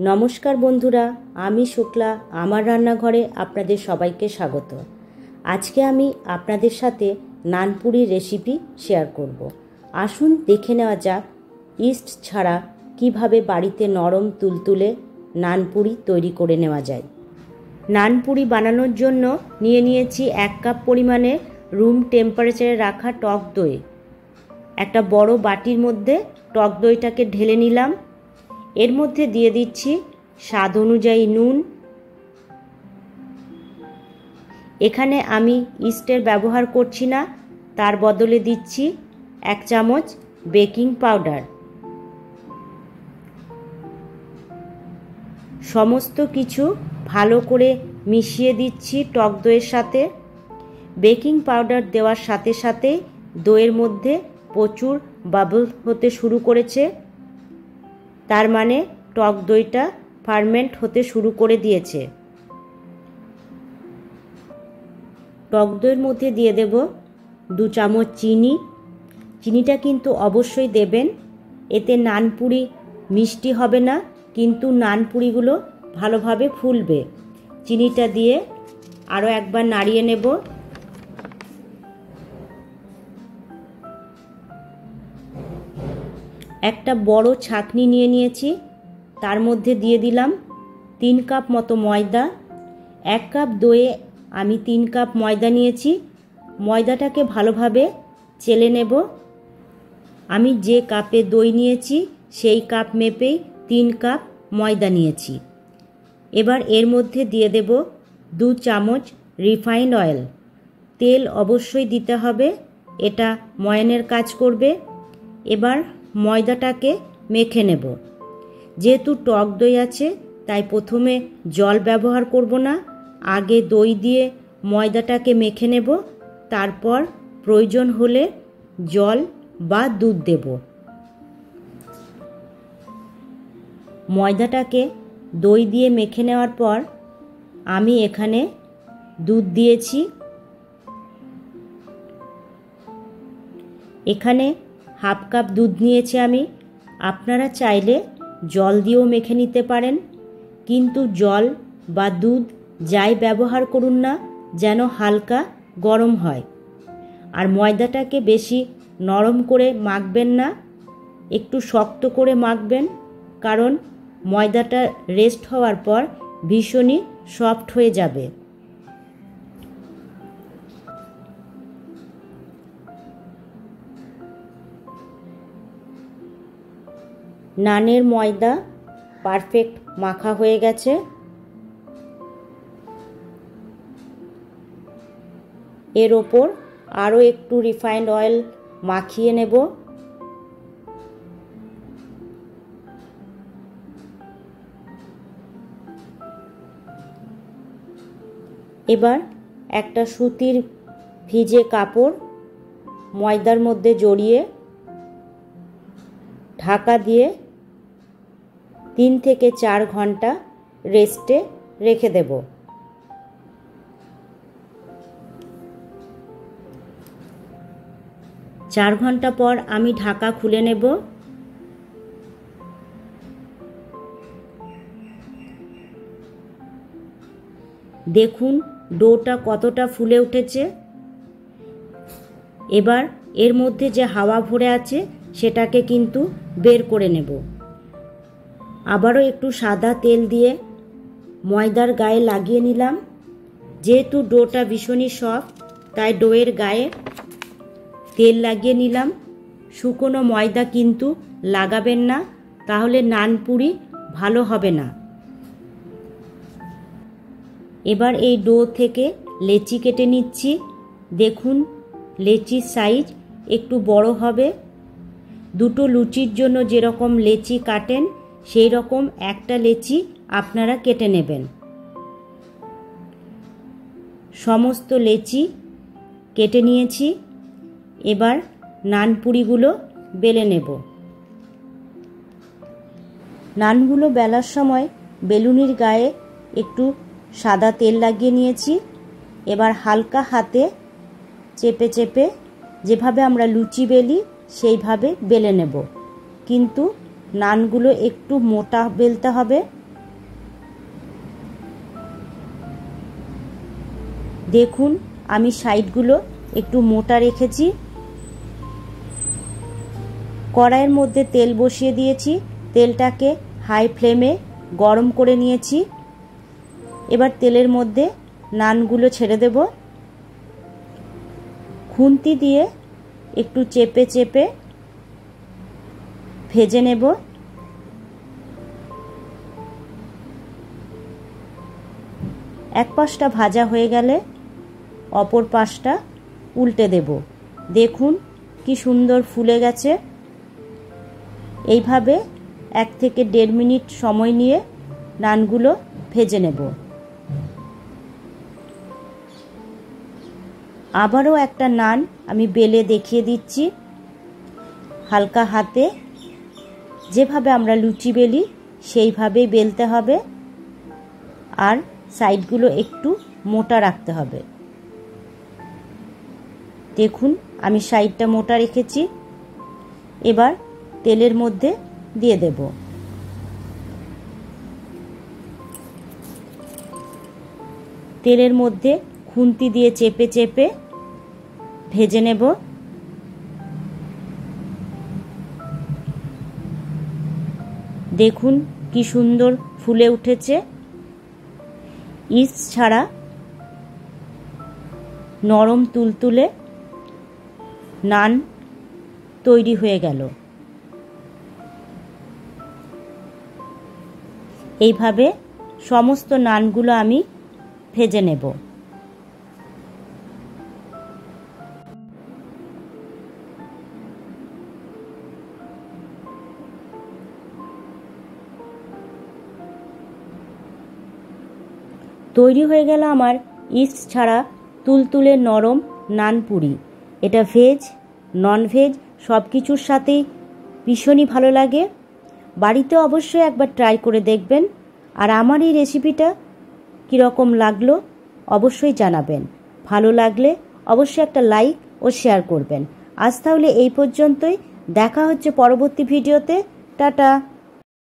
নমস্কার বন্ধুরা, আমি শুক্লা। আমার রান্নাঘরে আপনাদের সবাইকে স্বাগত। আজকে আমি আপনাদের সাথে নানপুরির রেসিপি শেয়ার করব। আসুন দেখে নেওয়া যাক ইস্ট ছাড়া কিভাবে বাড়িতে নরম তুলতুলে নানপুরি তৈরি করে নেওয়া যায়। নানপুরি বানানোর জন্য নিয়েছি 1 কাপ পরিমাণে রুম টেম্পারেচারে রাখা টক দই। একটা বড় বাটির মধ্যে টক দইটাকে ঢেলে নিলাম। এর মধ্যে দিয়ে দিচ্ছি স্বাদ অনুযায়ী নুন। এখানে আমি ইস্টের ব্যবহার করছি না, তার বদলে দিচ্ছি 1 চামচ বেকিং পাউডার। সমস্ত কিছু ভালো করে মিশিয়ে দিচ্ছি টক দইয়ের সাথে। বেকিং পাউডার দেওয়ার সাথে সাথে দইয়ের মধ্যে প্রচুর বাবল হতে শুরু করেছে, তার মানে টক দইটা ফার্মেন্ট হতে শুরু করে দিয়েছে। টক দইয়ের মধ্যে দিয়ে দেব 2 চামচ চিনি। চিনিটা কিন্তু অবশ্যই দেবেন, এতে নানপুরি মিষ্টি হবে না, কিন্তু নানপুরিগুলো ভালোভাবে ফুলবে। চিনিটা দিয়ে আরও একবার নাড়িয়ে নেব। একটা বড় ছাঁকনি নিয়েছি, তার মধ্যে দিয়ে দিলাম 3 কাপ মতো ময়দা। 1 কাপ দইয়ে আমি 3 কাপ ময়দা নিয়েছি। ময়দাটাকে ভালোভাবে চেলে নেব। আমি যে কাপে দই নিয়েছি সেই কাপ মেপেই 3 কাপ ময়দা নিয়েছি। এবার এর মধ্যে দিয়ে দেব 2 চামচ রিফাইন্ড অয়েল। তেল অবশ্যই দিতে হবে, এটা ময়ানের কাজ করবে। এবার ময়দাটাকে মেখে নেব। যেহেতু টক দই আছে তাই প্রথমে জল ব্যবহার করব না, আগে দই দিয়ে ময়দাটাকে মেখে নেব, তারপর প্রয়োজন হলে জল বা দুধ দেব। ময়দাটাকে দই দিয়ে মেখে নেওয়ার পর আমি এখানে দুধ দিয়েছি। এখানে 1/2 কাপ দুধ নিয়েছি আমি। আপনারা চাইলে জল দিয়েও মেখে নিতে পারেন, কিন্তু জল বা দুধ যাই ব্যবহার করুন না যেন হালকা গরম হয়। আর ময়দাটাকে বেশি নরম করে মাখবেন না, একটু শক্ত করে মাখবেন, কারণ ময়দাটা রেস্ট হওয়ার পর ভীষণই সফট হয়ে যাবে। নানের ময়দা পারফেক্ট মাখা হয়ে গেছে। এর ওপর আরও একটু রিফাইন্ড অয়েল মাখিয়ে নেব। এবার একটা সুতির ভিজে কাপড় ময়দার মধ্যে জড়িয়ে ঢাকা দিয়ে 3 থেকে 4 ঘন্টা রেস্টে রেখে দেব। 4 ঘন্টা পর আমি ঢাকা খুলে নেব। দেখুন ডোটা কতটা ফুলে উঠেছে। এবার এর মধ্যে যে হাওয়া ভরে আছে সেটাকে কিন্তু বের করে নেব। আবারও একটু সাদা তেল দিয়ে ময়দার গায়ে লাগিয়ে নিলাম। যেহেতু ডোটা ভীষণই সফট তাই ডোয়ের গায়ে তেল লাগিয়ে নিলাম। শুকনো ময়দা কিন্তু লাগাবেন না, তাহলে নানপুরি ভালো হবে না। এবার এই ডো থেকে লেচি কেটে নিচ্ছি। দেখুন লেচির সাইজ একটু বড় হবে। 2টো লুচির জন্য যেরকম লেচি কাটেন সেই রকম একটা লেচি আপনারা কেটে নেবেন। সমস্ত লেচি কেটে নিয়েছি। এবার নানপুরিগুলো বেলে নেব। নানগুলো বেলার সময় বেলুনির গায়ে একটু সাদা তেল লাগিয়ে নিয়েছি। এবার হালকা হাতে চেপে চেপে যেভাবে আমরা লুচি বেলি সেইভাবে বেলে নেব, কিন্তু নানগুলো একটু মোটা বেলতে হবে, দেখুন আমি সাইডগুলো একটু মোটা রেখেছি। কড়াইয়ের মধ্যে তেল বসিয়ে দিয়েছি, তেলটাকে হাই ফ্লেমে গরম করে নিয়েছি। এবার তেলের মধ্যে নানগুলো ছেড়ে দেব। খুন্তি দিয়ে একটু চেপে চেপে ভেজে নেব। এক পাশটা ভাজা হয়ে গেলে অপর পাশটা উল্টে দেব। দেখুন কি সুন্দর ফুলে গেছে। এইভাবে 1 থেকে 1.5 মিনিট সময় নিয়ে নানগুলো ভেজে নেব। আবারও একটা নান আমি বেলে দেখিয়ে দিচ্ছি। হালকা হাতে যেভাবে আমরা লুচি বেলি সেইভাবেই বেলতে হবে, আর সাইডগুলো একটু মোটা রাখতে হবে। দেখুন আমি সাইডটা মোটা রেখেছি। এবার তেলের মধ্যে দিয়ে দেব। তেলের মধ্যে খুন্তি দিয়ে চেপে চেপে ভেজে নেব। দেখুন কি সুন্দর ফুলে উঠেছে। ইস্ট ছাড়া নরম তুলতুলে নান তৈরি হয়ে গেল। এইভাবে সমস্ত নানগুলো আমি ভেজে নেব। তৈরি হয়ে গেল আমার ইস্ট ছাড়া তুলতুলে নরম নান পুরি। এটা ভেজ নন ভেজ সব কিছুর সাথেই ভীষণই ভালো লাগে। বাড়িতে অবশ্যই একবার ট্রাই করে দেখবেন। আর আমার এই রেসিপিটা কীরকম লাগলো অবশ্যই জানাবেন। ভালো লাগলে অবশ্যই একটা লাইক ও শেয়ার করবেন। আজ তাহলে এই পর্যন্তই। দেখা হচ্ছে পরবর্তী ভিডিওতে। টাটা।